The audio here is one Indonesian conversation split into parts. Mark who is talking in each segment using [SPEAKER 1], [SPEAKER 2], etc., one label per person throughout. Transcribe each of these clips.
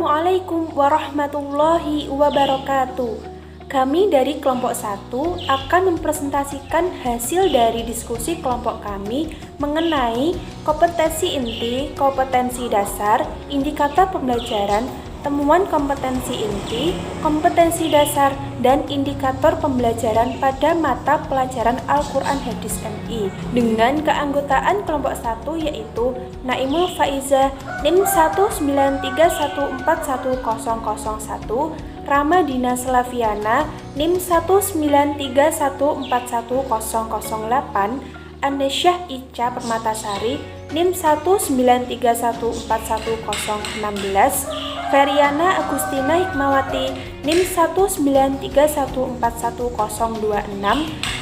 [SPEAKER 1] Assalamualaikum warahmatullahi wabarakatuh. Kami dari kelompok 1 akan mempresentasikan hasil dari diskusi kelompok kami mengenai kompetensi inti, kompetensi dasar, indikator pembelajaran, temuan kompetensi inti, kompetensi dasar, dan indikator pembelajaran pada mata pelajaran Al-Quran Hadis MI dengan keanggotaan kelompok 1 yaitu Naimul Faiza NIM 193141001, Ramadina Slaviana NIM 193141008, Andesyah Ica Permatasari NIM 193141016, Feriana Agustina Hikmawati NIM 193141026,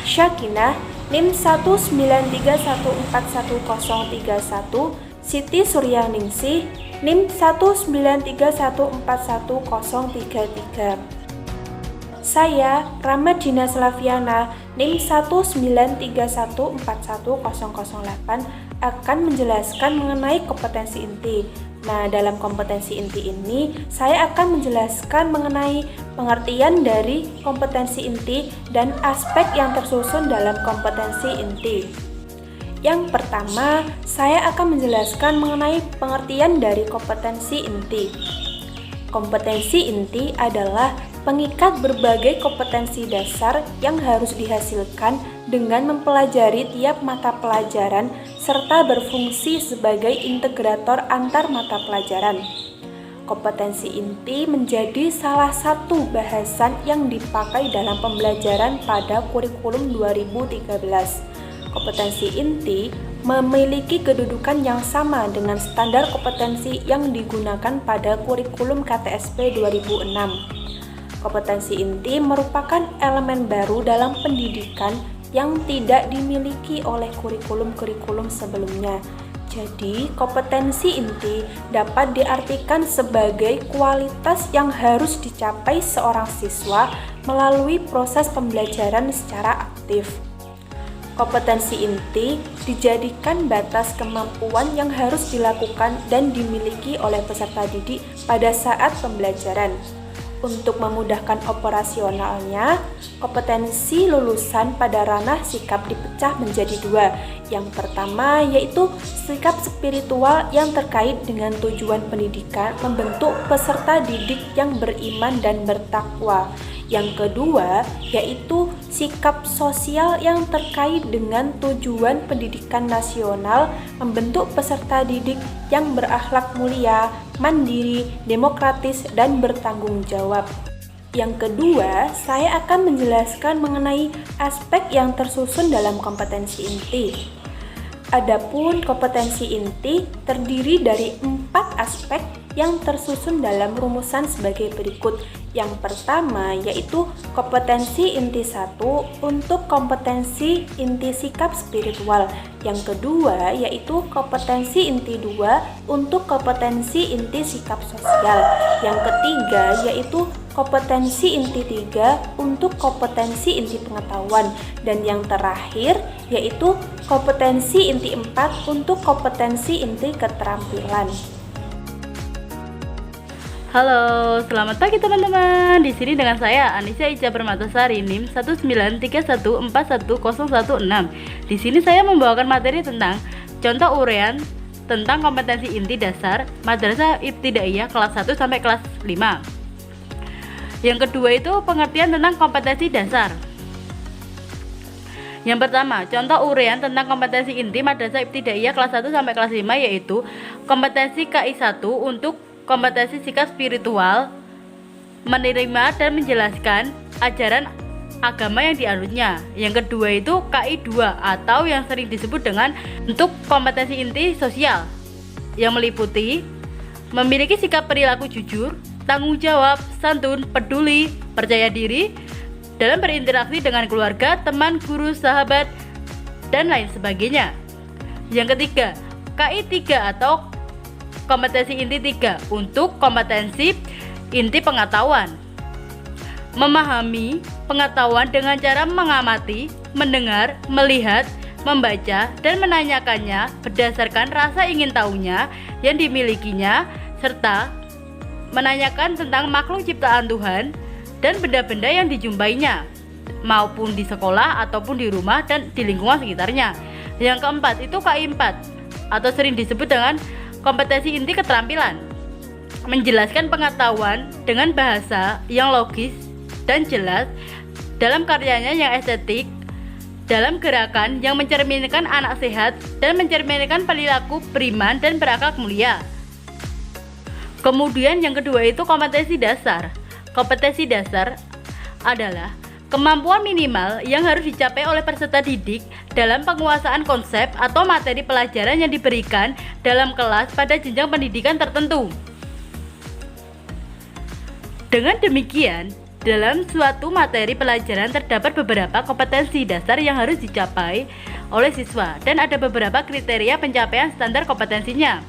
[SPEAKER 1] Syakinah NIM 193141031, Siti Suryaningsih NIM 193141033. Saya, Ramadina Slaviana NIM 193141008 akan menjelaskan mengenai kompetensi inti. Nah, dalam kompetensi inti ini, saya akan menjelaskan mengenai pengertian dari kompetensi inti dan aspek yang tersusun dalam kompetensi inti. Yang pertama, saya akan menjelaskan mengenai pengertian dari kompetensi inti. Kompetensi inti adalah pengikat berbagai kompetensi dasar yang harus dihasilkan dengan mempelajari tiap mata pelajaran serta berfungsi sebagai integrator antar mata pelajaran. Kompetensi inti menjadi salah satu bahasan yang dipakai dalam pembelajaran pada kurikulum 2013. Kompetensi inti memiliki kedudukan yang sama dengan standar kompetensi yang digunakan pada kurikulum KTSP 2006. Kompetensi inti merupakan elemen baru dalam pendidikan yang tidak dimiliki oleh kurikulum-kurikulum sebelumnya. Jadi, kompetensi inti dapat diartikan sebagai kualitas yang harus dicapai seorang siswa melalui proses pembelajaran secara aktif. Kompetensi inti dijadikan batas kemampuan yang harus dilakukan dan dimiliki oleh peserta didik pada saat pembelajaran. Untuk memudahkan operasionalnya, kompetensi lulusan pada ranah sikap dipecah menjadi dua. Yang pertama yaitu sikap spiritual yang terkait dengan tujuan pendidikan membentuk peserta didik yang beriman dan bertakwa. Yang kedua yaitu sikap sosial yang terkait dengan tujuan pendidikan nasional membentuk peserta didik yang berakhlak mulia, mandiri, demokratis, dan bertanggung jawab. Yang kedua, saya akan menjelaskan mengenai aspek yang tersusun dalam kompetensi inti. Adapun kompetensi inti terdiri dari 4 aspek yang tersusun dalam rumusan sebagai berikut. Yang pertama yaitu kompetensi inti 1 untuk kompetensi inti sikap spiritual. Yang kedua yaitu kompetensi inti 2 untuk kompetensi inti sikap sosial. Yang ketiga yaitu kompetensi inti 3 untuk kompetensi inti pengetahuan. Dan yang terakhir yaitu kompetensi inti 4 untuk kompetensi inti keterampilan.
[SPEAKER 2] Halo, selamat pagi teman-teman. Di sini dengan saya Andesyah Ica Permatasari NIM 193141016. Di sini saya membawakan materi tentang contoh uraian tentang kompetensi inti dasar Madrasah Ibtidaiyah kelas 1 sampai kelas 5. Yang kedua itu pengertian tentang kompetensi dasar. Yang pertama, contoh uraian tentang kompetensi inti Madrasah Ibtidaiyah kelas 1 sampai kelas 5 yaitu kompetensi KI 1 untuk kompetensi sikap spiritual, menerima dan menjelaskan ajaran agama yang dianutnya. Yang kedua itu KI 2 atau yang sering disebut dengan untuk kompetensi inti sosial yang meliputi memiliki sikap perilaku jujur, tanggung jawab, santun, peduli, percaya diri dalam berinteraksi dengan keluarga, teman, guru, sahabat, dan lain sebagainya. Yang ketiga, KI 3 atau kompetensi inti 3 untuk kompetensi inti pengetahuan. Memahami pengetahuan dengan cara mengamati, mendengar, melihat, membaca, dan menanyakannya berdasarkan rasa ingin tahunya yang dimilikinya serta menanyakan tentang makhluk ciptaan Tuhan dan benda-benda yang dijumpainya, maupun di sekolah ataupun di rumah dan di lingkungan sekitarnya. Yang keempat itu KI4 atau sering disebut dengan kompetensi inti keterampilan, menjelaskan pengetahuan dengan bahasa yang logis dan jelas dalam karyanya yang estetik, dalam gerakan yang mencerminkan anak sehat dan mencerminkan perilaku beriman dan berakhlak mulia. Kemudian yang kedua itu kompetensi dasar. Kompetensi dasar adalah kemampuan minimal yang harus dicapai oleh peserta didik dalam penguasaan konsep atau materi pelajaran yang diberikan dalam kelas pada jenjang pendidikan tertentu. Dengan demikian, dalam suatu materi pelajaran terdapat beberapa kompetensi dasar yang harus dicapai oleh siswa dan ada beberapa kriteria pencapaian standar kompetensinya.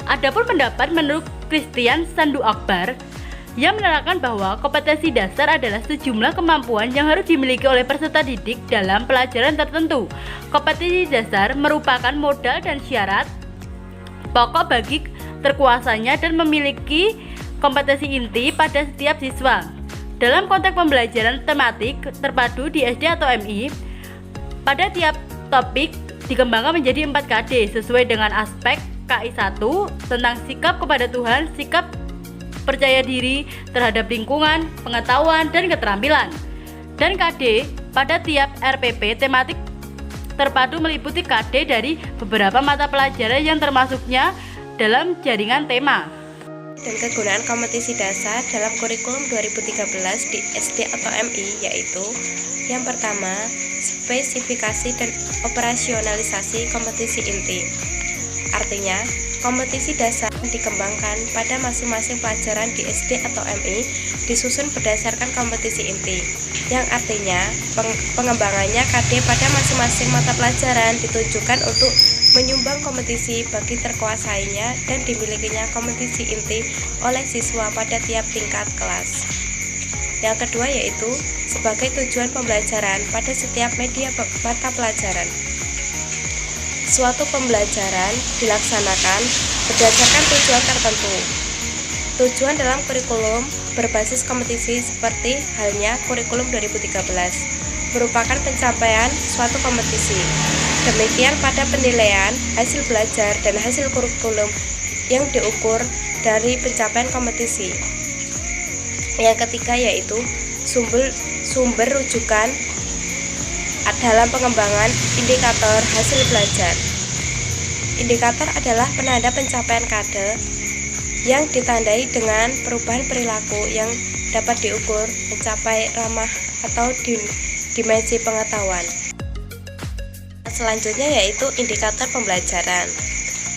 [SPEAKER 2] Adapun pendapat menurut Christian Sandu Akbar yang menerangkan bahwa kompetensi dasar adalah sejumlah kemampuan yang harus dimiliki oleh peserta didik dalam pelajaran tertentu. Kompetensi dasar merupakan modal dan syarat pokok bagi terkuasanya dan memiliki kompetensi inti pada setiap siswa. Dalam konteks pembelajaran tematik terpadu di SD atau MI, pada tiap topik dikembangkan menjadi 4 KD sesuai dengan aspek KI1 tentang sikap kepada Tuhan, sikap percaya diri terhadap lingkungan, pengetahuan, dan keterampilan. Dan KD pada tiap RPP tematik terpadu meliputi KD dari beberapa mata pelajaran yang termasuknya dalam jaringan tema.
[SPEAKER 3] Dan kegunaan kompetisi dasar dalam kurikulum 2013 di SD atau MI yaitu yang pertama, spesifikasi dan operasionalisasi kompetisi inti. Artinya, kompetisi dasar dikembangkan pada masing-masing pelajaran di SD atau MI disusun berdasarkan kompetisi inti, yang artinya pengembangannya KD pada masing-masing mata pelajaran ditujukan untuk menyumbang kompetisi bagi terkuasainya dan dimilikinya kompetisi inti oleh siswa pada tiap tingkat kelas. Yang kedua yaitu sebagai tujuan pembelajaran pada setiap media mata pelajaran. Suatu pembelajaran dilaksanakan berdasarkan tujuan tertentu. Tujuan dalam kurikulum berbasis kompetisi seperti halnya kurikulum 2013 merupakan pencapaian suatu kompetisi. Demikian pada penilaian hasil belajar dan hasil kurikulum yang diukur dari pencapaian kompetisi. Yang ketiga yaitu sumber rujukan dalam pengembangan indikator hasil belajar. Indikator adalah penanda pencapaian KD yang ditandai dengan perubahan perilaku yang dapat diukur mencapai ramah atau dimensi pengetahuan. Selanjutnya yaitu indikator pembelajaran.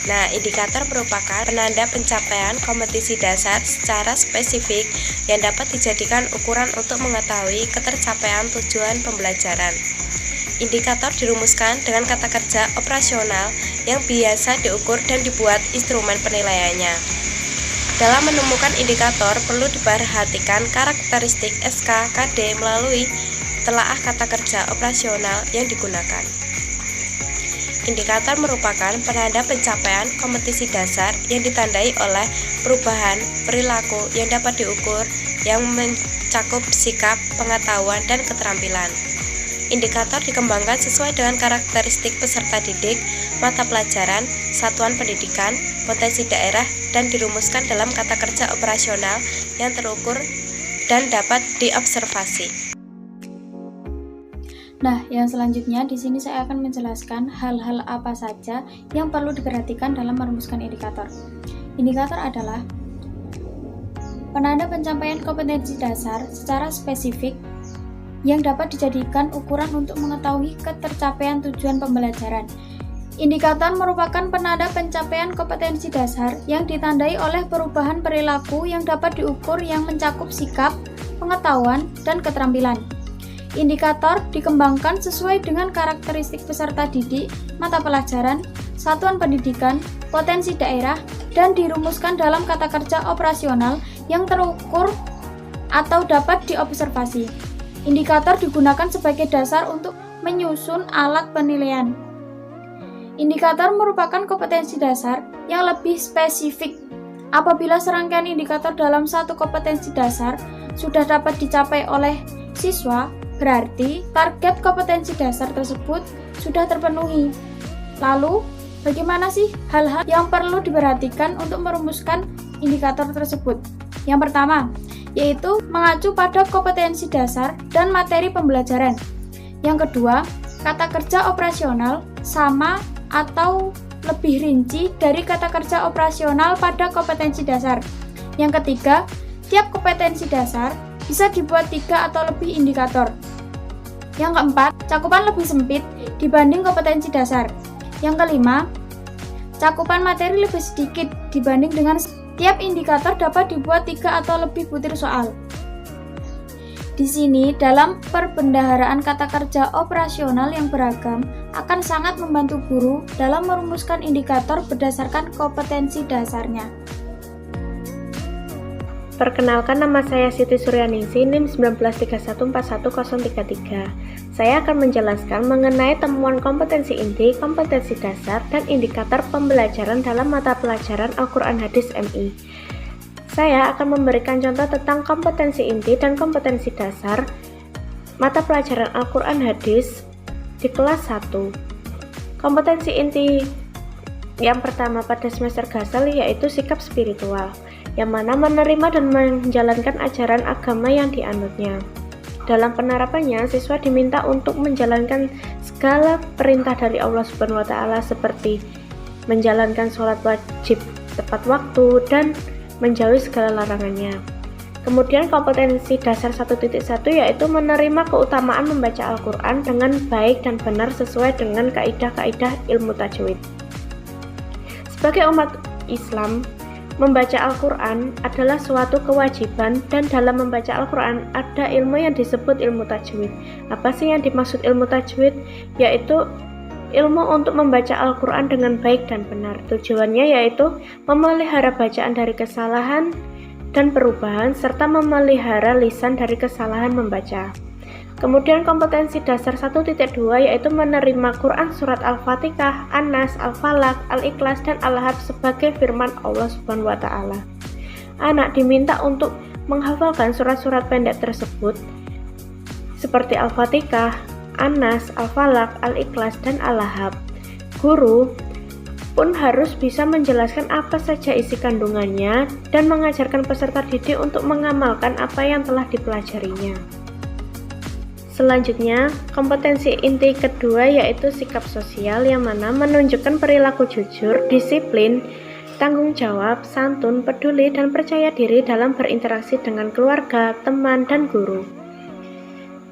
[SPEAKER 3] Nah, indikator merupakan penanda pencapaian kompetisi dasar secara spesifik yang dapat dijadikan ukuran untuk mengetahui ketercapaian tujuan pembelajaran. Indikator dirumuskan dengan kata kerja operasional yang biasa diukur dan dibuat instrumen penilaiannya. Dalam menemukan indikator perlu diperhatikan karakteristik SKKD melalui telaah kata kerja operasional yang digunakan. Indikator merupakan penanda pencapaian kompetisi dasar yang ditandai oleh perubahan perilaku yang dapat diukur yang mencakup sikap, pengetahuan, dan keterampilan. Indikator dikembangkan sesuai dengan karakteristik peserta didik, mata pelajaran, satuan pendidikan, potensi daerah, dan dirumuskan dalam kata kerja operasional yang terukur dan dapat diobservasi.
[SPEAKER 4] Nah, yang selanjutnya di sini saya akan menjelaskan hal-hal apa saja yang perlu diperhatikan dalam merumuskan indikator. Indikator adalah penanda pencapaian kompetensi dasar secara spesifik yang dapat dijadikan ukuran untuk mengetahui ketercapaian tujuan pembelajaran. Indikator merupakan penanda pencapaian kompetensi dasar yang ditandai oleh perubahan perilaku yang dapat diukur yang mencakup sikap, pengetahuan, dan keterampilan. Indikator dikembangkan sesuai dengan karakteristik peserta didik, mata pelajaran, satuan pendidikan, potensi daerah, dan dirumuskan dalam kata kerja operasional yang terukur atau dapat diobservasi. Indikator digunakan sebagai dasar untuk menyusun alat penilaian. Indikator merupakan kompetensi dasar yang lebih spesifik Apabila serangkaian indikator dalam satu kompetensi dasar sudah dapat dicapai oleh siswa, berarti target kompetensi dasar tersebut sudah terpenuhi. Lalu, bagaimana sih hal-hal yang perlu diperhatikan untuk merumuskan indikator tersebut? Yang pertama, yaitu mengacu pada kompetensi dasar dan materi pembelajaran. Yang kedua, kata kerja operasional sama atau lebih rinci dari kata kerja operasional pada kompetensi dasar. Yang ketiga, tiap kompetensi dasar bisa dibuat 3 atau lebih indikator. Yang keempat, cakupan lebih sempit dibanding kompetensi dasar. Yang kelima, cakupan materi lebih sedikit dibanding dengan tiap indikator dapat dibuat 3 atau lebih butir soal. Di sini, dalam perbendaharaan kata kerja operasional yang beragam akan sangat membantu guru dalam merumuskan indikator berdasarkan kompetensi dasarnya.
[SPEAKER 5] Perkenalkan, nama saya Siti Suryaningsih, NIM 193141033. Saya akan menjelaskan mengenai temuan kompetensi inti, kompetensi dasar, dan indikator pembelajaran dalam mata pelajaran Al-Quran Hadis MI. Saya akan memberikan contoh tentang kompetensi inti dan kompetensi dasar mata pelajaran Al-Quran Hadis di kelas 1. Kompetensi inti yang pertama pada semester Ghazali yaitu sikap spiritual, yang mana menerima dan menjalankan ajaran agama yang dianutnya. Dalam penerapannya, siswa diminta untuk menjalankan segala perintah dari Allah Subhanahu wa Ta'ala seperti menjalankan sholat wajib tepat waktu dan menjauhi segala larangannya. Kemudian kompetensi dasar 1.1 yaitu menerima keutamaan membaca Al-Quran dengan baik dan benar sesuai dengan kaidah-kaidah ilmu tajwid. Sebagai umat Islam, membaca Al-Quran adalah suatu kewajiban, dan dalam membaca Al-Quran ada ilmu yang disebut ilmu tajwid. Apa sih yang dimaksud ilmu tajwid? Yaitu ilmu untuk membaca Al-Quran dengan baik dan benar. Tujuannya yaitu memelihara bacaan dari kesalahan dan perubahan, serta memelihara lisan dari kesalahan membaca. Kemudian kompetensi dasar 1.2 yaitu menerima Quran surat Al-Fatihah, An-Nas, Al-Falaq, Al-Ikhlas, dan Al-Lahab sebagai firman Allah Subhanahu wa Ta'ala. Anak diminta untuk menghafalkan surat-surat pendek tersebut seperti Al-Fatihah, An-Nas, Al-Falaq, Al-Ikhlas, dan Al-Lahab. Guru pun harus bisa menjelaskan apa saja isi kandungannya dan mengajarkan peserta didik untuk mengamalkan apa yang telah dipelajarinya. Selanjutnya, kompetensi inti kedua yaitu sikap sosial, yang mana menunjukkan perilaku jujur, disiplin, tanggung jawab, santun, peduli, dan percaya diri dalam berinteraksi dengan keluarga, teman, dan guru.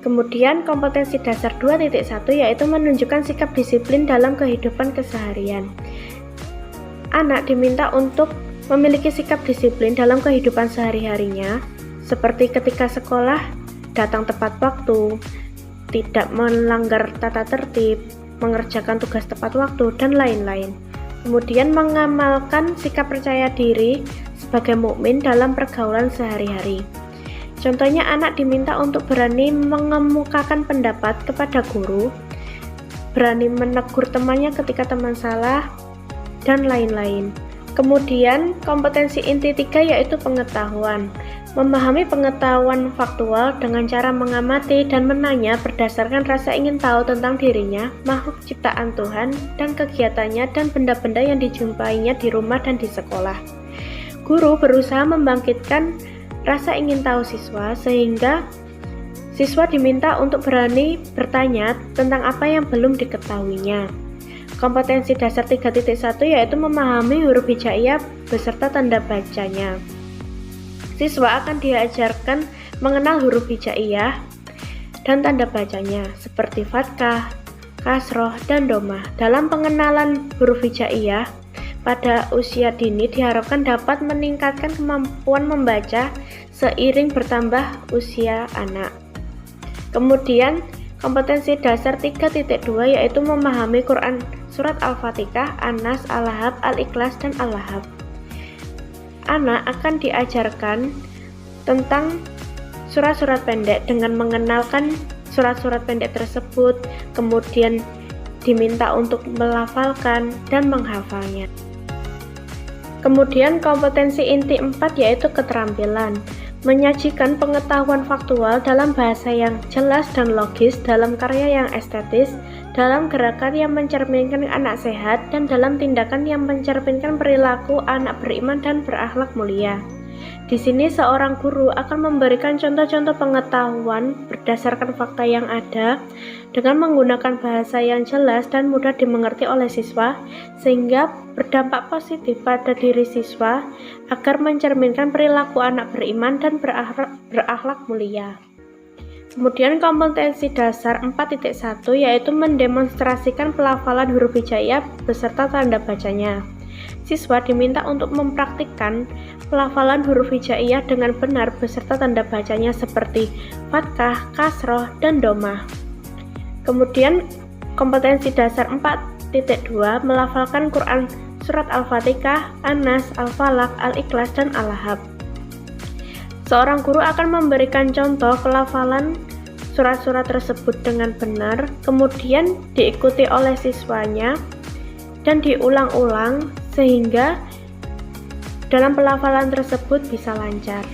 [SPEAKER 5] Kemudian kompetensi dasar 2.1 yaitu menunjukkan sikap disiplin dalam kehidupan keseharian. Anak diminta untuk memiliki sikap disiplin dalam kehidupan sehari-harinya, seperti ketika sekolah datang tepat waktu, tidak melanggar tata tertib, mengerjakan tugas tepat waktu, dan lain-lain. Kemudian mengamalkan sikap percaya diri sebagai mukmin dalam pergaulan sehari-hari. Contohnya, anak diminta untuk berani mengemukakan pendapat kepada guru, berani menegur temannya ketika teman salah, dan lain-lain. Kemudian, kompetensi inti 3 yaitu pengetahuan. Memahami pengetahuan faktual dengan cara mengamati dan menanya berdasarkan rasa ingin tahu tentang dirinya, makhluk ciptaan Tuhan, dan kegiatannya dan benda-benda yang dijumpainya di rumah dan di sekolah. Guru berusaha membangkitkan rasa ingin tahu siswa, sehingga siswa diminta untuk berani bertanya tentang apa yang belum diketahuinya. Kompetensi dasar 3.1 yaitu memahami huruf hijaiyah beserta tanda bacanya. Siswa akan diajarkan mengenal huruf hijaiyah dan tanda bacanya seperti fathah, kasroh, dan domah. Dalam pengenalan huruf hijaiyah pada usia dini diharapkan dapat meningkatkan kemampuan membaca seiring bertambah usia anak. Kemudian kompetensi dasar 3.2 yaitu memahami Quran surat Al-Fatihah, An-Nas, Al-Lahab, Al-Ikhlas, dan Al-Lahab. Anak akan diajarkan tentang surat-surat pendek dengan mengenalkan surat-surat pendek tersebut, kemudian diminta untuk melafalkan dan menghafalnya. Kemudian kompetensi inti 4 yaitu keterampilan. Menyajikan pengetahuan faktual dalam bahasa yang jelas dan logis, dalam karya yang estetis, dalam gerakan yang mencerminkan anak sehat, dan dalam tindakan yang mencerminkan perilaku anak beriman dan berakhlak mulia. Di sini seorang guru akan memberikan contoh-contoh pengetahuan berdasarkan fakta yang ada dengan menggunakan bahasa yang jelas dan mudah dimengerti oleh siswa sehingga berdampak positif pada diri siswa agar mencerminkan perilaku anak beriman dan berakhlak mulia. Kemudian kompetensi dasar 4.1 yaitu mendemonstrasikan pelafalan huruf hijaiyah beserta tanda bacanya. Siswa diminta untuk mempraktikkan pelafalan huruf hijaiyah dengan benar beserta tanda bacanya seperti fathah, kasroh, dan domah. Kemudian kompetensi dasar 4.2 melafalkan Quran surat Al-Fatihah, An-Nas, Al-Falaq, Al-Ikhlas, dan Al-Lahab. Seorang guru akan memberikan contoh pelafalan surat-surat tersebut dengan benar, kemudian diikuti oleh siswanya dan diulang-ulang sehingga dalam pelafalan tersebut bisa lancar.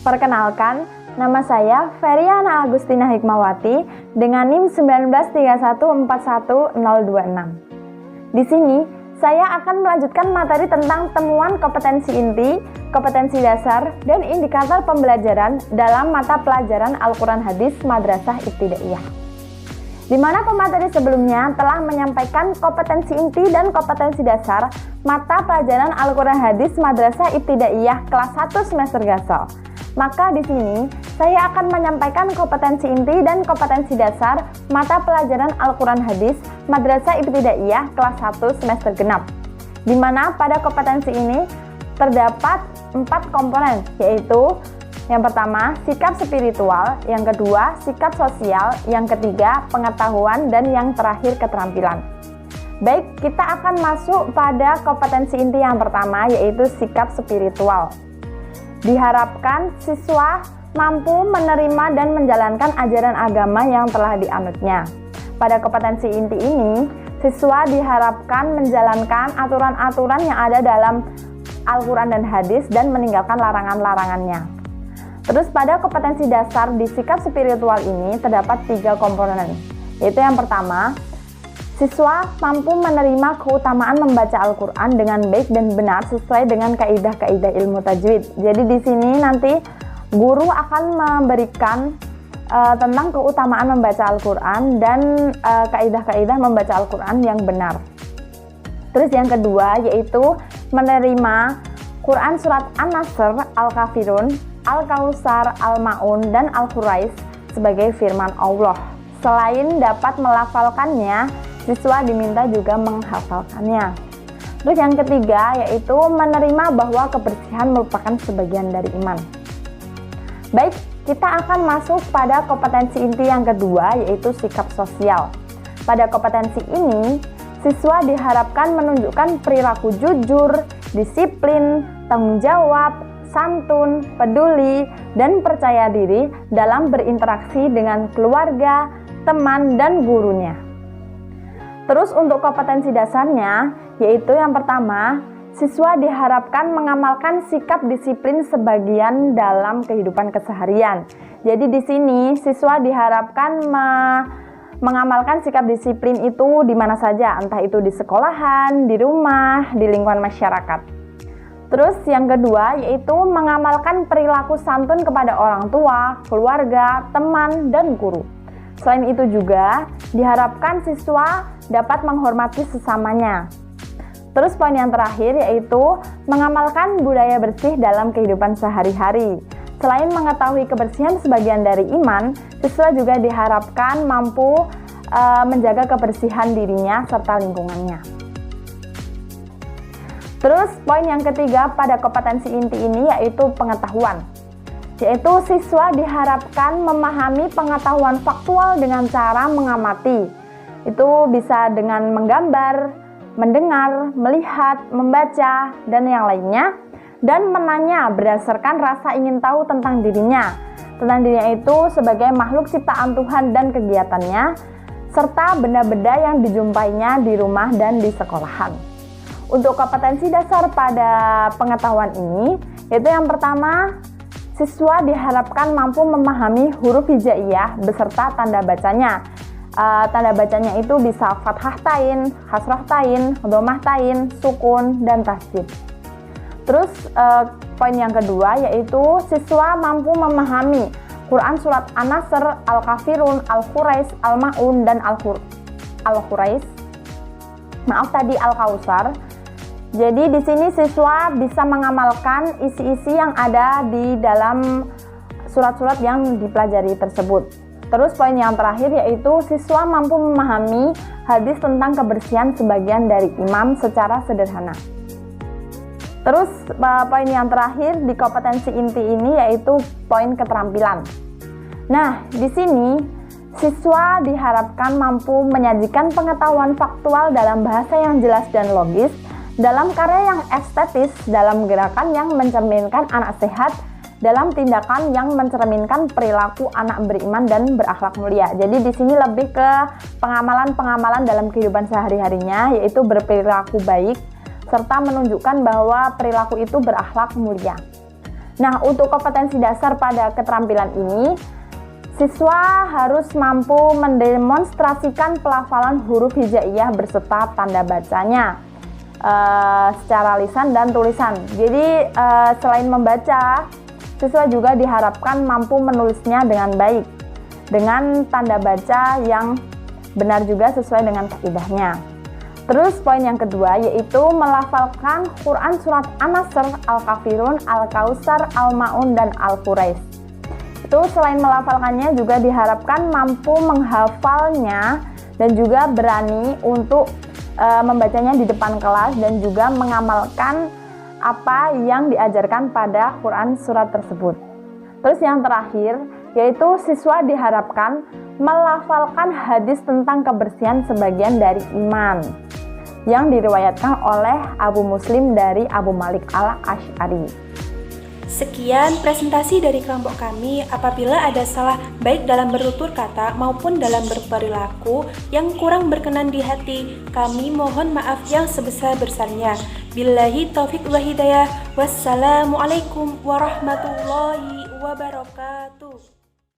[SPEAKER 6] Perkenalkan, nama saya Feriana Agustina Hikmawati dengan NIM 194141026. Di sini, saya akan melanjutkan materi tentang temuan kompetensi inti, kompetensi dasar, dan indikator pembelajaran dalam mata pelajaran Al-Quran Hadis Madrasah Ibtidaiyah. Di mana pemateri sebelumnya telah menyampaikan kompetensi inti dan kompetensi dasar mata pelajaran Al-Quran Hadis Madrasah Ibtidaiyah kelas 1 semester Gasol. Maka di sini saya akan menyampaikan kompetensi inti dan kompetensi dasar mata pelajaran Al-Quran Hadis Madrasah Ibtidaiyah kelas 1 semester genap. Di mana pada kompetensi ini terdapat 4 komponen, yaitu yang pertama, sikap spiritual, yang kedua, sikap sosial, yang ketiga, pengetahuan, dan yang terakhir, keterampilan. Baik, kita akan masuk pada kompetensi inti yang pertama, yaitu sikap spiritual. Diharapkan siswa mampu menerima dan menjalankan ajaran agama yang telah dianutnya. Pada kompetensi inti ini, siswa diharapkan menjalankan aturan-aturan yang ada dalam Al-Quran dan Hadis dan meninggalkan larangan-larangannya. Terus pada kompetensi dasar di sikap spiritual ini terdapat 3 komponen, yaitu yang pertama, siswa mampu menerima keutamaan membaca Al-Quran dengan baik dan benar sesuai dengan kaidah-kaidah ilmu tajwid. Jadi di sini nanti guru akan memberikan tentang keutamaan membaca Al-Quran dan kaidah-kaidah membaca Al-Quran yang benar. Terus yang kedua yaitu menerima Quran surat An-Nasr, Al-Kafirun, Al-Kautsar, Al-Ma'un, dan Al-Quraish sebagai firman Allah. Selain dapat melafalkannya, siswa diminta juga menghafalkannya. Terus yang ketiga yaitu menerima bahwa kebersihan merupakan sebagian dari iman. Baik, kita akan masuk pada kompetensi inti yang kedua yaitu sikap sosial. Pada kompetensi ini, siswa diharapkan menunjukkan perilaku jujur, disiplin, tanggung jawab, santun, peduli, dan percaya diri dalam berinteraksi dengan keluarga, teman, dan gurunya. Terus untuk kompetensi dasarnya, yaitu yang pertama, siswa diharapkan mengamalkan sikap disiplin sebagian dalam kehidupan keseharian. Jadi di sini siswa diharapkan mengamalkan sikap disiplin itu di mana saja, entah itu di sekolahan, di rumah, di lingkungan masyarakat. Terus yang kedua yaitu mengamalkan perilaku santun kepada orang tua, keluarga, teman, dan guru. Selain itu juga diharapkan siswa dapat menghormati sesamanya. Terus poin yang terakhir yaitu mengamalkan budaya bersih dalam kehidupan sehari-hari. Selain mengetahui kebersihan sebagian dari iman, siswa juga diharapkan mampu menjaga kebersihan dirinya serta lingkungannya. Terus poin yang ketiga pada kompetensi inti ini yaitu pengetahuan. Yaitu siswa diharapkan memahami pengetahuan faktual dengan cara mengamati. Itu bisa dengan menggambar, mendengar, melihat, membaca, dan yang lainnya. Dan menanya berdasarkan rasa ingin tahu tentang dirinya. Tentang dirinya itu sebagai makhluk ciptaan Tuhan dan kegiatannya, serta benda-benda yang dijumpainya di rumah dan di sekolahan. Untuk kompetensi dasar pada pengetahuan ini, yaitu yang pertama, siswa diharapkan mampu memahami huruf hijaiyah beserta tanda bacanya. Tanda bacanya itu bisa fathah tain, kasroh tain, dhammah tain, sukun, dan tasydid. Terus poin yang kedua yaitu siswa mampu memahami Quran surat An-Nasr, Al-Kafirun, Al-Quraish, Al-Ma'un, dan Al-Quraish. Al-Kautsar. Jadi di sini siswa bisa mengamalkan isi-isi yang ada di dalam surat-surat yang dipelajari tersebut. Terus poin yang terakhir yaitu siswa mampu memahami hadis tentang kebersihan sebagian dari imam secara sederhana. Terus poin yang terakhir di kompetensi inti ini yaitu poin keterampilan. Nah, di sini siswa diharapkan mampu menyajikan pengetahuan faktual dalam bahasa yang jelas dan logis, dalam karya yang estetis, dalam gerakan yang mencerminkan anak sehat, dalam tindakan yang mencerminkan perilaku anak beriman dan berakhlak mulia. Jadi di sini lebih ke pengamalan-pengamalan dalam kehidupan sehari-harinya, yaitu berperilaku baik, serta menunjukkan bahwa perilaku itu berakhlak mulia. Nah, untuk kompetensi dasar pada keterampilan ini, siswa harus mampu mendemonstrasikan pelafalan huruf hijaiyah beserta tanda bacanya secara lisan dan tulisan. Jadi selain membaca, siswa juga diharapkan mampu menulisnya dengan baik, dengan tanda baca yang benar juga sesuai dengan kaidahnya. Terus poin yang kedua yaitu melafalkan Quran surat An-Nasr, Al-Kafirun, Al-Kautsar, Al-Ma'un, dan Al-Quraish. Itu selain melafalkannya juga diharapkan mampu menghafalnya dan juga berani untuk membacanya di depan kelas dan juga mengamalkan apa yang diajarkan pada Quran surat tersebut. Terus yang terakhir yaitu siswa diharapkan melafalkan hadis tentang kebersihan sebagian dari iman yang diriwayatkan oleh Abu Muslim dari Abu Malik al-Asy'ari.
[SPEAKER 1] Sekian presentasi dari kelompok kami. Apabila ada salah baik dalam bertutur kata maupun dalam berperilaku yang kurang berkenan di hati, kami mohon maaf yang sebesar-besarnya. Billahi taufiq wa hidayah. Wassalamualaikum warahmatullahi wabarakatuh.